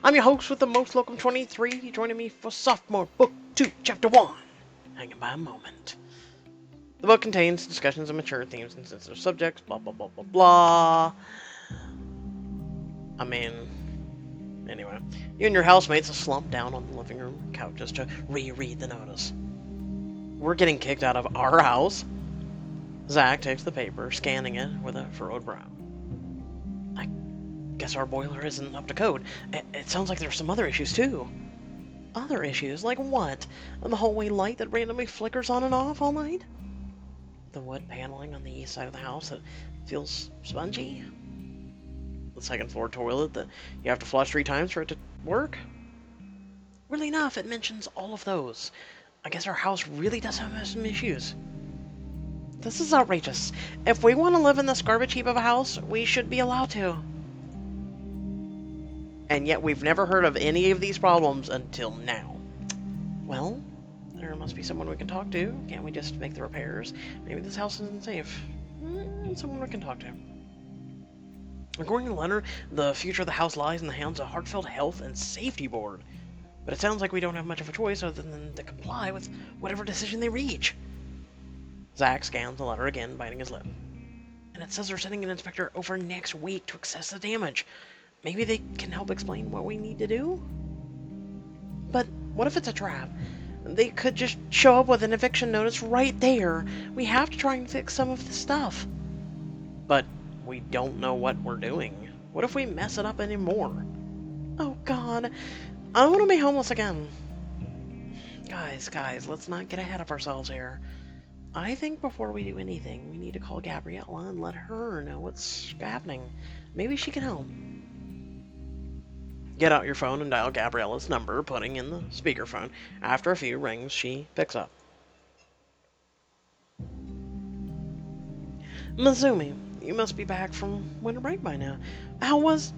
I'm your host with the most, Locum 23, joining me for Sophomore, Book 2, Chapter 1, Hanging by a Moment. The book contains discussions of mature themes and sensitive subjects, blah blah blah blah blah. I mean, anyway. You and your housemates slump down on the living room couches to reread the notice. We're getting kicked out of our house. Zach takes the paper, scanning it with a furrowed brow. I guess our boiler isn't up to code. It sounds like there's some other issues, too. Other issues? Like what? The hallway light that randomly flickers on and off all night? The wood paneling on the east side of the house that feels spongy? The second floor toilet that you have to flush 3 times for it to work? Really enough, it mentions all of those. I guess our house really does have some issues. This is outrageous. If we want to live in this garbage heap of a house, we should be allowed to. And yet we've never heard of any of these problems until now. Well, there must be someone we can talk to. Can't we just make the repairs? Maybe this house isn't safe. Someone we can talk to. According to the letter, the future of the house lies in the hands of Hartfeld Health and Safety Board. But it sounds like we don't have much of a choice other than to comply with whatever decision they reach. Zach scans the letter again, biting his lip. And it says they're sending an inspector over next week to assess the damage. Maybe they can help explain what we need to do? But what if it's a trap? They could just show up with an eviction notice right there. We have to try and fix some of the stuff. But we don't know what we're doing. What if we mess it up anymore? Oh God, I don't want to be homeless again. Guys, let's not get ahead of ourselves here. I think before we do anything, we need to call Gabriella and let her know what's happening. Maybe she can help. Get out your phone and dial Gabriella's number, putting in the speakerphone. After a few rings, she picks up. Mizumi, you must be back from winter break by now. How was...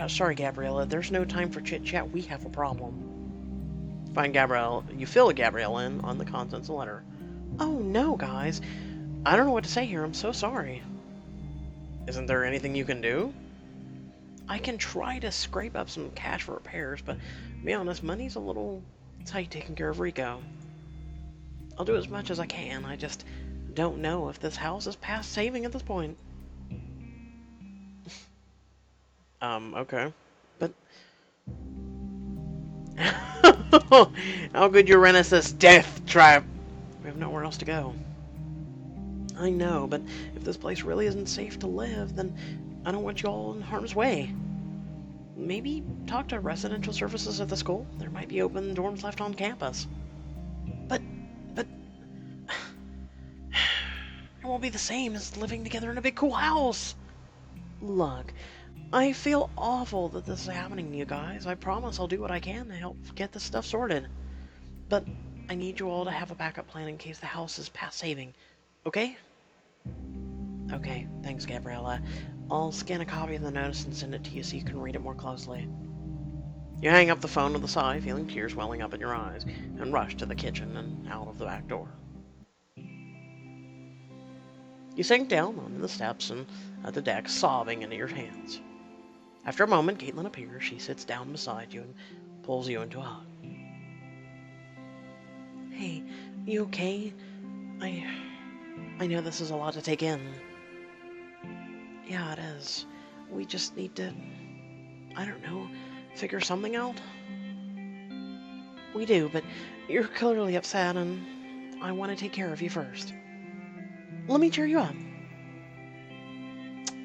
Sorry, Gabriella, there's no time for chit-chat. We have a problem. Find Gabriella. You fill Gabriella in on the contents of the letter. Oh no, guys. I don't know what to say here. I'm so sorry. Isn't there anything you can do? I can try to scrape up some cash for repairs, but to be honest, money's a little tight taking care of Rico. I'll do as much as I can. I just don't know if this house is past saving at this point. Okay. But... how could you rent us this death trap? We have nowhere else to go. I know, but if this place really isn't safe to live, then I don't want you all in harm's way. Maybe talk to residential services at the school. There might be open dorms left on campus. But... it won't be the same as living together in a big cool house. Look, I feel awful that this is happening to you guys. I promise I'll do what I can to help get this stuff sorted. But I need you all to have a backup plan in case the house is past saving. Okay? Okay, thanks, Gabriella. I'll scan a copy of the notice and send it to you so you can read it more closely. You hang up the phone with a sigh, feeling tears welling up in your eyes, and rush to the kitchen and out of the back door. You sink down on the steps and at the deck, sobbing into your hands. After a moment, Caitlin appears. She sits down beside you and pulls you into a hug. Hey, you okay? I know this is a lot to take in. Yeah, it is. We just need to, I don't know, figure something out. We do, but you're clearly upset and I want to take care of you first. Let me cheer you up.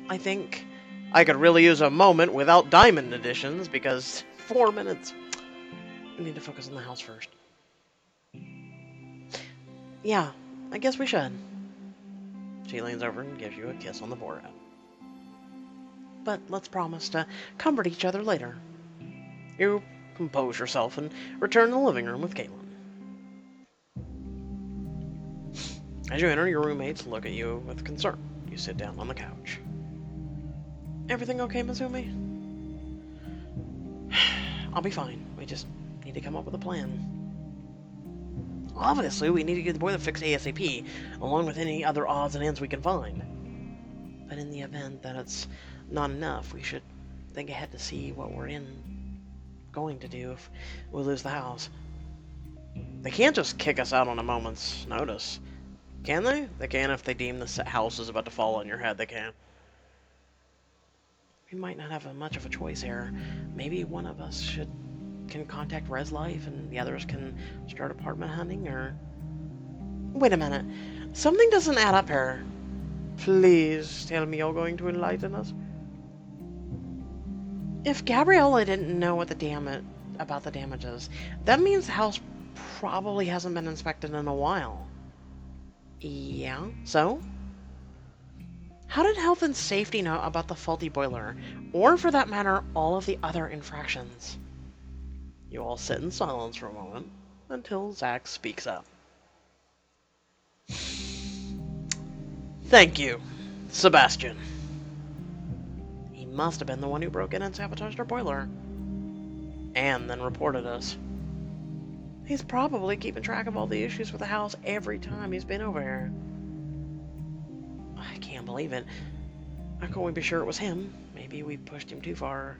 I think I could really use a moment without diamond editions because 4 minutes. We need to focus on the house first. Yeah, I guess we should. She leans over and gives you a kiss on the forehead. But let's promise to comfort each other later. You compose yourself and return to the living room with Caitlin. As you enter, your roommates look at you with concern. You sit down on the couch. Everything okay, Mizumi? I'll be fine. We just need to come up with a plan. Obviously, we need to get the boiler fixed ASAP, along with any other odds and ends we can find. But in the event that it's not enough, we should think ahead to see what we're in going to do if we lose the house. They can't just kick us out on a moment's notice. Can they? They can if they deem the house is about to fall on your head, they can. We might not have much of a choice here. Maybe one of us can contact Res Life and the others can start apartment hunting, or... Wait a minute. Something doesn't add up here. Please tell me you're going to enlighten us. If Gabriella didn't know what about the damages, that means the house probably hasn't been inspected in a while. Yeah, so? How did health and safety know about the faulty boiler, or for that matter, all of the other infractions? You all sit in silence for a moment until Zach speaks up. Thank you, Sebastian. He must have been the one who broke in and sabotaged our boiler. And then reported us. He's probably keeping track of all the issues with the house every time he's been over here. I can't believe it. How can we be sure it was him? Maybe we pushed him too far.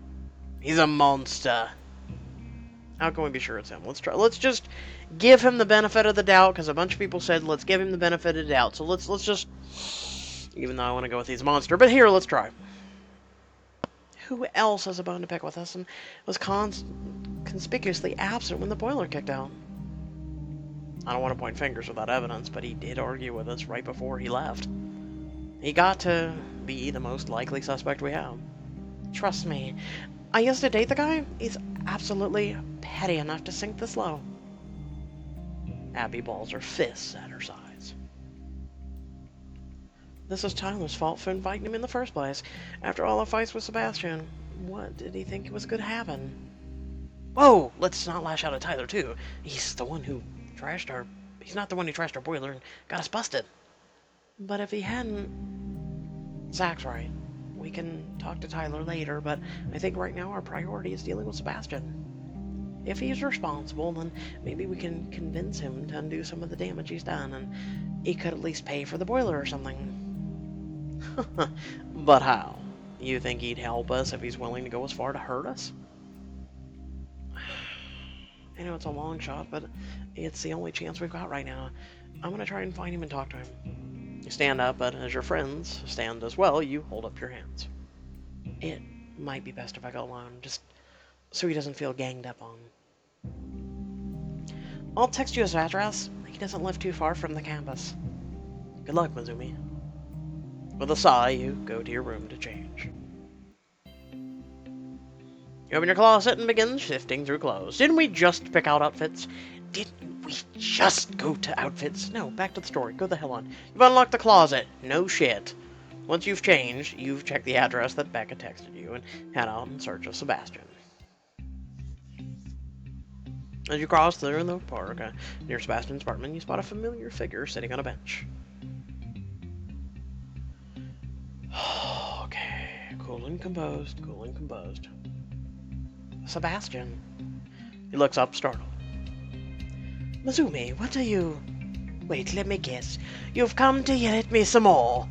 He's a monster. How can we be sure it's him? Let's just give him the benefit of the doubt, because a bunch of people said let's give him the benefit of the doubt. So let's just, even though I want to go with he's a monster, but here, let's try. Who else has a bone to pick with us and was conspicuously absent when the boiler kicked out? I don't want to point fingers without evidence, but he did argue with us right before he left. He got to be the most likely suspect we have. Trust me, I used to date the guy. He's absolutely petty enough to sink this low. Abby balls her fists at her sides. This is Tyler's fault for inviting him in the first place. After all the fights with Sebastian, what did he think was good to happen? Whoa, let's not lash out at Tyler too. He's the one who trashed our... He's not the one who trashed our boiler and got us busted. But if he hadn't... Zach's right. We can talk to Tyler later, but I think right now our priority is dealing with Sebastian. If he's responsible, then maybe we can convince him to undo some of the damage he's done, and he could at least pay for the boiler or something. But how? You think he'd help us if he's willing to go as far to hurt us? I know it's a long shot, but it's the only chance we've got right now. I'm gonna try and find him and talk to him. You stand up, but as your friends stand as well, you hold up your hands. It might be best if I go alone, just so he doesn't feel ganged up on. I'll text you his address. He doesn't live too far from the campus. Good luck, Mizumi. With a sigh, you go to your room to change. You open your closet and begin shifting through clothes. Didn't we just pick out outfits? Didn't we just go to outfits? No, back to the story. Go the hell on. You've unlocked the closet. No shit. Once you've changed, you've checked the address that Becca texted you and head out in search of Sebastian. As you cross through the park near Sebastian's apartment, you spot a familiar figure sitting on a bench. Okay, cool and composed, cool and composed. Sebastian. He looks up, startled. Mizumi, what are you... Wait, let me guess. You've come to yell at me some more.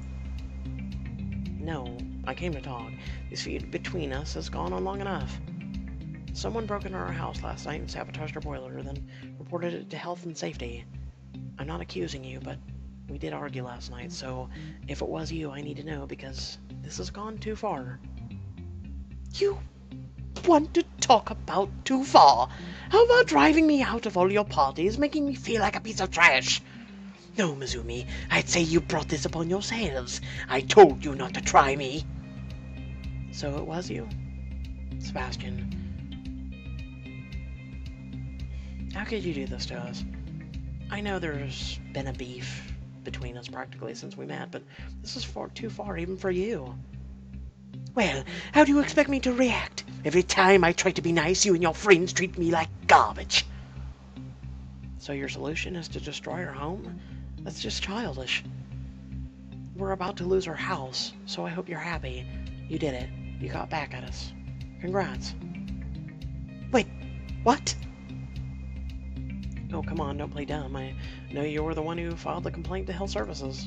No, I came to talk. This feud between us has gone on long enough. Someone broke into our house last night and sabotaged our boiler, then reported it to health and safety. I'm not accusing you, but we did argue last night, so if it was you, I need to know, because this has gone too far. You want to talk about too far? How about driving me out of all your parties, making me feel like a piece of trash? No, Mizumi, I'd say you brought this upon yourselves. I told you not to try me. So it was you, Sebastian. How could you do this to us? I know there's been a beef between us practically since we met, but this is too far even for you. Well, how do you expect me to react? Every time I try to be nice, you and your friends treat me like garbage. So your solution is to destroy our home? That's just childish. We're about to lose our house, so I hope you're happy. You did it. You got back at us. Congrats. Wait, what? Oh, come on, don't play dumb. I know you were the one who filed the complaint to Health Services.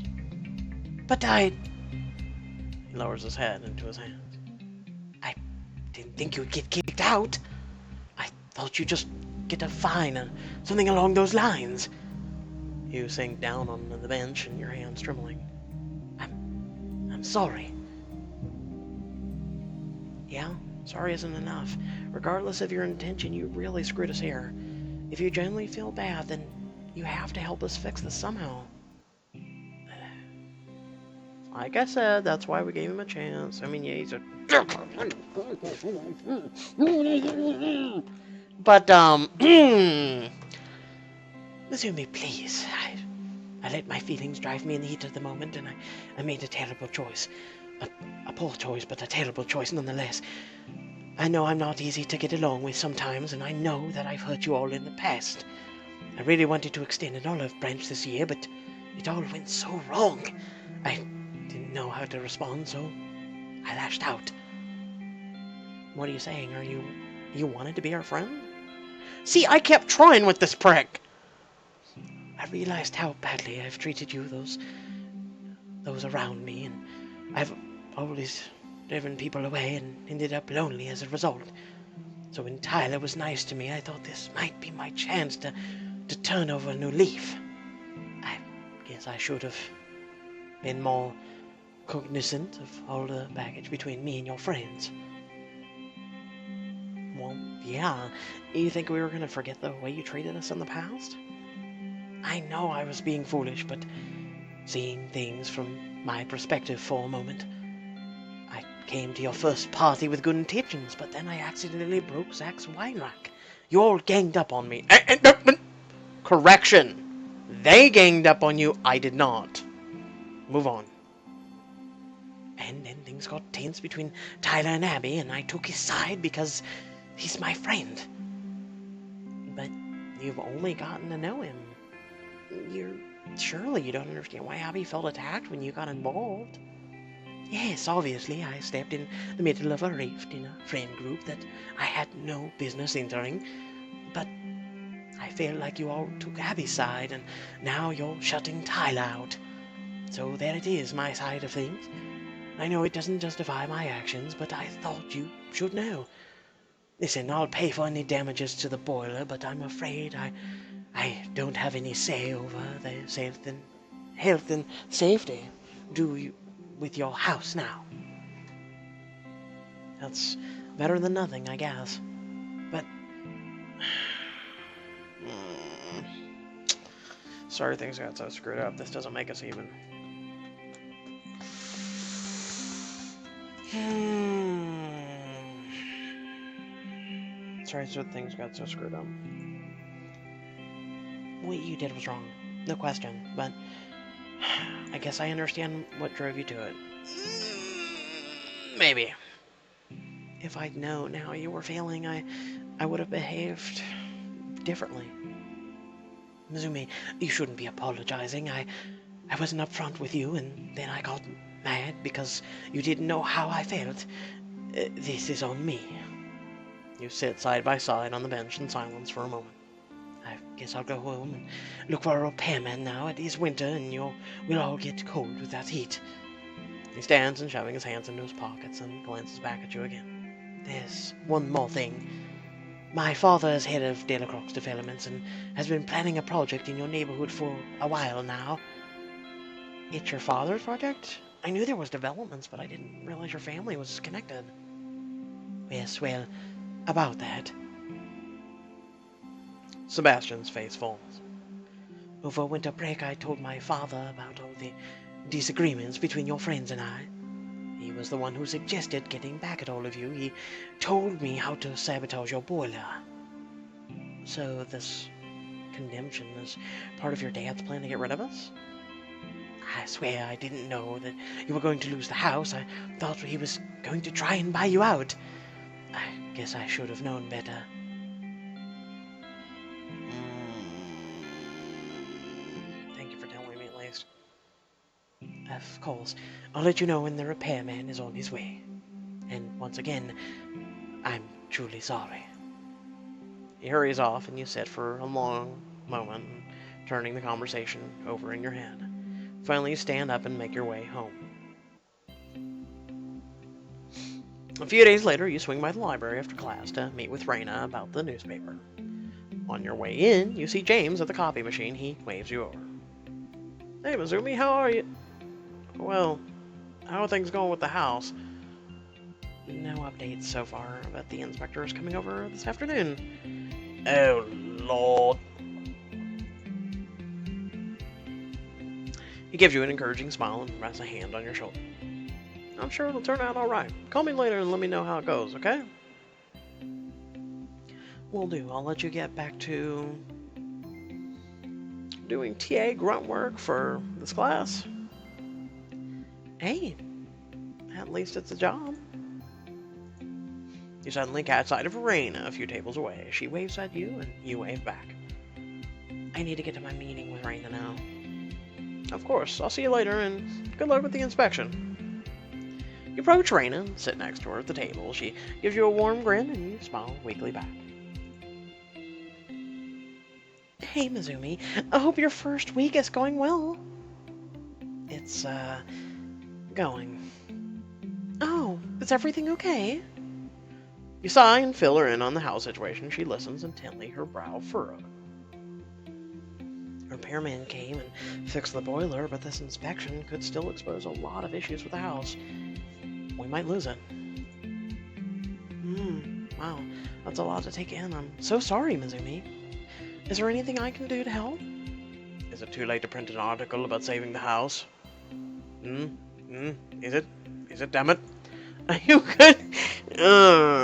But I... He lowers his head into his hands. I didn't think you'd get kicked out. I thought you'd just get a fine or something along those lines. You sink down on the bench and your hands trembling. I'm sorry. Yeah, sorry isn't enough. Regardless of your intention, you really screwed us here. If you genuinely feel bad, then you have to help us fix this somehow. Like I said, that's why we gave him a chance. I mean, yeah, he's a... But, listen me, please. I let my feelings drive me in the heat of the moment, and I made a terrible choice. A poor choice, but a terrible choice nonetheless. I know I'm not easy to get along with sometimes, and I know that I've hurt you all in the past. I really wanted to extend an olive branch this year, but it all went so wrong. I didn't know how to respond, so I lashed out. What are you saying? You wanted to be our friend? See, I kept trying with this prick. I realized how badly I've treated you, those around me, and I've always driven people away and ended up lonely as a result. So when Tyler was nice to me, I thought this might be my chance to turn over a new leaf. I guess I should have been more cognizant of all the baggage between me and your friends. Well, yeah. You think we were gonna forget the way you treated us in the past? I know I was being foolish, but seeing things from my perspective for a moment, I came to your first party with good intentions, but then I accidentally broke Zach's wine rack. You all ganged up on me. Correction. They ganged up on you. I did not. Move on. And then things got tense between Tyler and Abby, and I took his side because he's my friend. But you've only gotten to know him. Surely you don't understand why Abby felt attacked when you got involved. Yes, obviously, I stepped in the middle of a rift in a friend group that I had no business entering, but I feel like you all took Abby's side, and now you're shutting Tyler out. So there it is, my side of things. I know it doesn't justify my actions, but I thought you should know. Listen, I'll pay for any damages to the boiler, but I'm afraid I don't have any say over the health and safety. Do you with your house now? That's better than nothing, I guess. But sorry things got so screwed up. This doesn't make us even. Sorry, so things got so screwed up. What you did was wrong, no question, but I guess I understand what drove you to it. Maybe. If I'd known how you were feeling, I would have behaved differently. Mizumi, you shouldn't be apologizing. I wasn't upfront with you, and then I got mad because you didn't know how I felt. This is on me. You sit side by side on the bench in silence for a moment. I guess I'll go home and look for a repairman now. It is winter, and we'll all get cold with that heat. He stands and shoving his hands into his pockets and glances back at you again. There's one more thing. My father is head of Delacroix Developments and has been planning a project in your neighborhood for a while now. It's your father's project? I knew there was developments, but I didn't realize your family was connected. Yes, well, about that. Sebastian's face falls. Over winter break, I told my father about all the disagreements between your friends and I. He was the one who suggested getting back at all of you. He told me how to sabotage your boiler. So this condemnation is part of your dad's plan to get rid of us? I swear I didn't know that you were going to lose the house. I thought he was going to try and buy you out. I guess I should have known better. Thank you for telling me at least. Of course. I'll let you know when the repairman is on his way. And once again, I'm truly sorry. He hurries off and you sit for a long moment, turning the conversation over in your head. Finally, you stand up and make your way home. A few days later, you swing by the library after class to meet with Raina about the newspaper. On your way in, you see James at the copy machine. He waves you over. Hey, Mizumi, how are you? Well, how are things going with the house? No updates so far, but the inspector is coming over this afternoon. Oh, Lord. He gives you an encouraging smile and rests a hand on your shoulder. I'm sure it'll turn out all right. Call me later and let me know how it goes, okay? Will do. I'll let you get back to doing TA grunt work for this class. Hey, at least it's a job. You suddenly catch sight of Raina a few tables away. She waves at you, and you wave back. I need to get to my meeting with Raina now. Of course. I'll see you later, and good luck with the inspection. You approach Raina and sit next to her at the table. She gives you a warm grin, and you smile weakly back. Hey, Mizumi. I hope your first week is going well. It's, going. Oh, is everything okay? You sigh and fill her in on the house situation. She listens intently, her brow furrowed. Repairman came and fixed the boiler, but this inspection could still expose a lot of issues with the house. We might lose it. Wow, that's a lot to take in. I'm so sorry, Mizumi. Is there anything I can do to help? Is it too late to print an article about saving the house? Is it? Is it, damn it? You could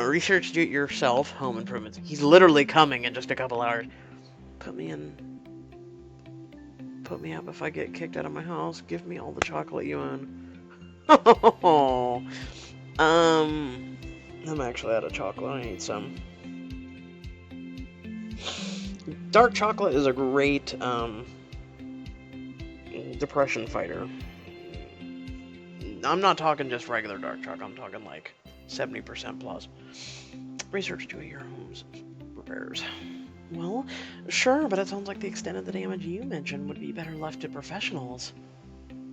research it yourself, home improvements. He's literally coming in just a couple hours. Put me up if I get kicked out of my house. Give me all the chocolate you own. I'm actually out of chocolate. I need some. Dark chocolate is a great depression fighter. I'm not talking just regular dark chocolate. I'm talking like 70% plus. Research to your home's repairs. Well, sure, but it sounds like the extent of the damage you mentioned would be better left to professionals.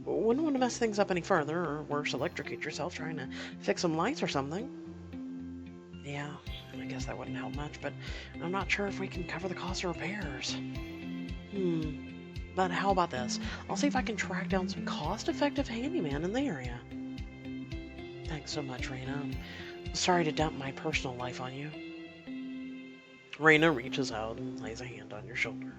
Wouldn't want to mess things up any further, or worse, electrocute yourself trying to fix some lights or something. Yeah, I guess that wouldn't help much, but I'm not sure if we can cover the cost of repairs. But how about this? I'll see if I can track down some cost-effective handyman in the area. Thanks so much, Raina. I'm sorry to dump my personal life on you. Raina reaches out and lays a hand on your shoulder.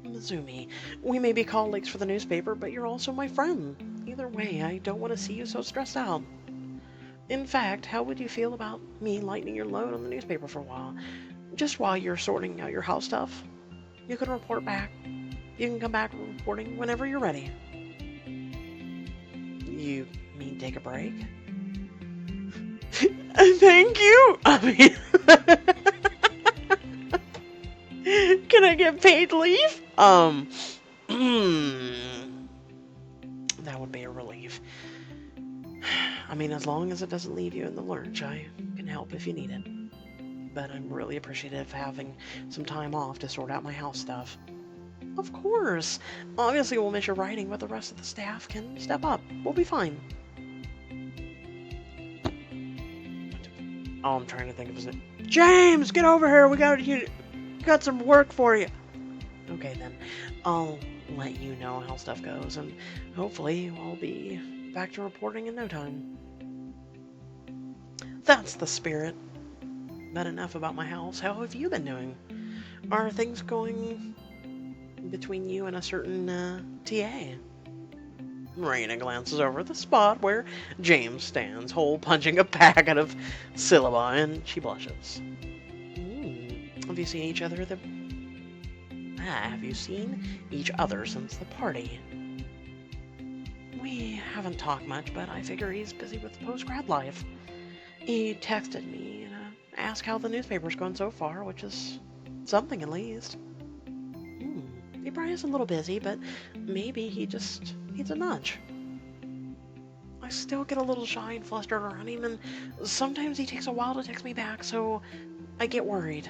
Mizumi, we may be colleagues for the newspaper, but you're also my friend. Either way, I don't want to see you so stressed out. In fact, how would you feel about me lightening your load on the newspaper for a while? Just while you're sorting out your house stuff. You can report back. You can come back reporting whenever you're ready. You mean take a break? Thank you! I mean... Can I get paid leave? That would be a relief. I mean, as long as it doesn't leave you in the lurch, I can help if you need it. But I'm really appreciative of having some time off to sort out my house stuff. Of course! Obviously we'll miss your writing, but the rest of the staff can step up. We'll be fine. Oh, I'm trying to think of his name. James! Get over here! We got some work for you! Okay then, I'll let you know how stuff goes, and hopefully I'll be back to reporting in no time. That's the spirit. But enough about my house. How have you been doing? Are things going between you and a certain TA? Raina glances over at the spot where James stands, hole-punching a packet of syllabi, and she blushes. Have you seen each other have you seen each other since the party? We haven't talked much, but I figure he's busy with post-grad life. He texted me and asked how the newspaper's going so far, which is something at least. He probably is a little busy, but maybe he just needs a nudge. I still get a little shy and flustered around him, and sometimes he takes a while to text me back, so I get worried.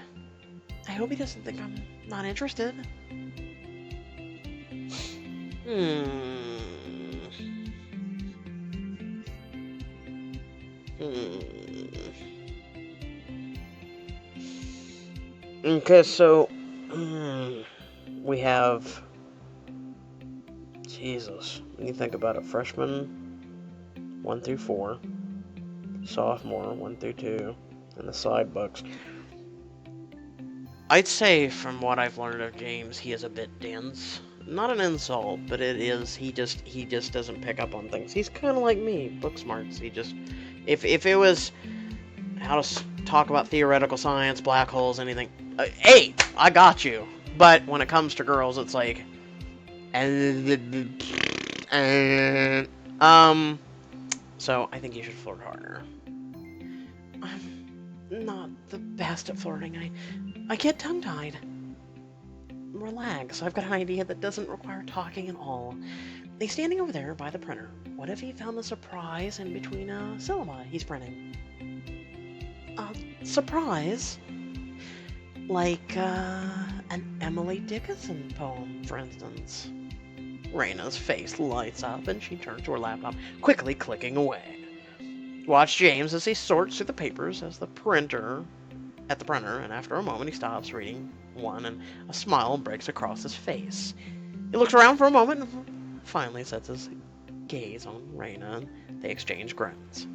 I hope he doesn't think I'm not interested. Okay, so we have, Jesus, when you think about it, freshman 1 through 4, sophomore 1 through 2, and the side books. I'd say, from what I've learned of James, he is a bit dense. Not an insult, but it is. He just doesn't pick up on things. He's kind of like me, book smarts. He just, if it was how to talk about theoretical science, black holes, anything, hey, I got you. But when it comes to girls, it's like, So I think you should flirt harder. I'm not the best at flirting. I get tongue-tied. Relax, I've got an idea that doesn't require talking at all. He's standing over there by the printer. What if he found the surprise in between a syllabi he's printing? Surprise? Like, an Emily Dickinson poem, for instance. Raina's face lights up and she turns to her laptop, quickly clicking away. Watch James as he sorts through the papers at the printer, and after a moment he stops reading one and a smile breaks across his face. He looks around for a moment and finally sets his gaze on Raina and they exchange grins.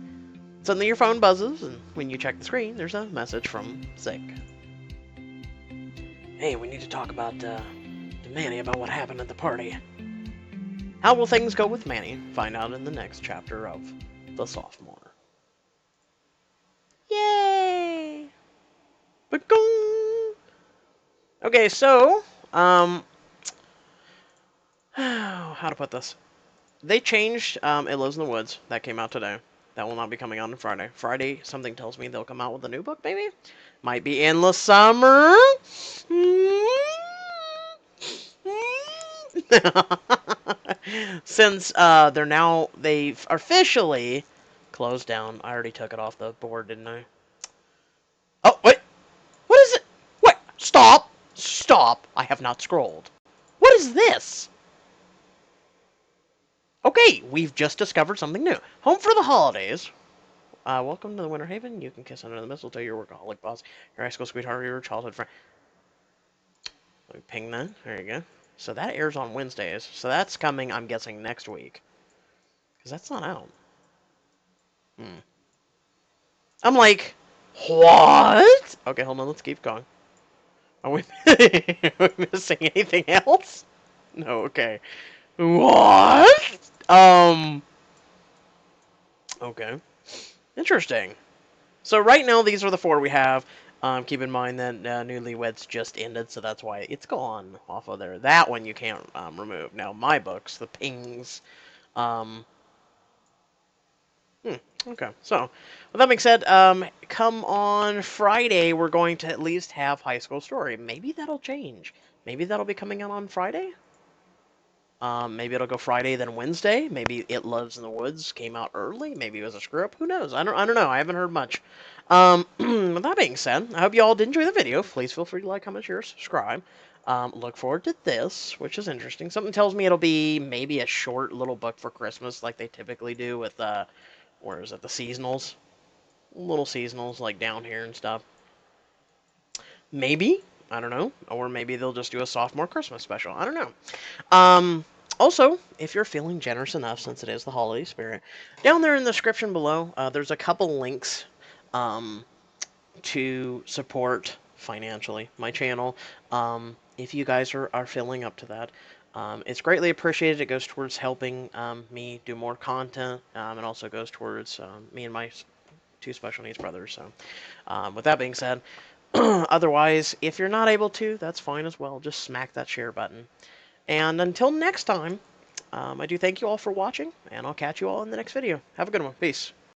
Suddenly your phone buzzes, and when you check the screen, there's a message from Zig. Hey, we need to talk to Manny about what happened at the party. How will things go with Manny? Find out in the next chapter of The Sophomore. Yay! Ba-gong! Okay, so, how to put this? They changed It Lives in the Woods. That came out today. That will not be coming out on Friday. Friday, something tells me they'll come out with a new book, maybe? Might be Endless Summer? Since they've officially closed down. I already took it off the board, didn't I? Oh, wait! What is it? Wait! Stop! Stop! I have not scrolled. What is this? Okay, we've just discovered something new. Home for the holidays. Welcome to the Winter Haven. You can kiss under the mistletoe, your workaholic boss, your high school sweetheart, your childhood friend. Let me ping that. There you go. So that airs on Wednesdays. So that's coming, I'm guessing, next week. Because that's not out. I'm like, what? Okay, hold on. Let's keep going. Are we missing anything else? No, okay. What? Okay. Interesting. So right now, these are the 4 we have. Keep in mind that Newlyweds just ended, so that's why it's gone off of there. That one you can't remove. Now, my books, the pings. Okay, so with that being said, come on Friday, we're going to at least have High School Story. Maybe that'll change. Maybe that'll be coming out on Friday. Maybe it'll go Friday, then Wednesday. Maybe It Lives in the Woods came out early. Maybe it was a screw up. Who knows? I don't know. I haven't heard much. With that being said, I hope you all did enjoy the video. Please feel free to like, comment, share, subscribe. Look forward to this, which is interesting. Something tells me it'll be maybe a short little book for Christmas, like they typically do with where is it? The seasonals, little seasonals like down here and stuff. Maybe, I don't know, or maybe they'll just do a sophomore Christmas special. I don't know. Also, if you're feeling generous enough, since it is the holiday spirit, down there in the description below, there's a couple links to support financially my channel. If you guys are feeling up to that, it's greatly appreciated. It goes towards helping me do more content, and also goes towards me and my 2 special needs brothers. So, with that being said, otherwise, if you're not able to, that's fine as well. Just smack that share button. And until next time, I do thank you all for watching, and I'll catch you all in the next video. Have a good one. Peace.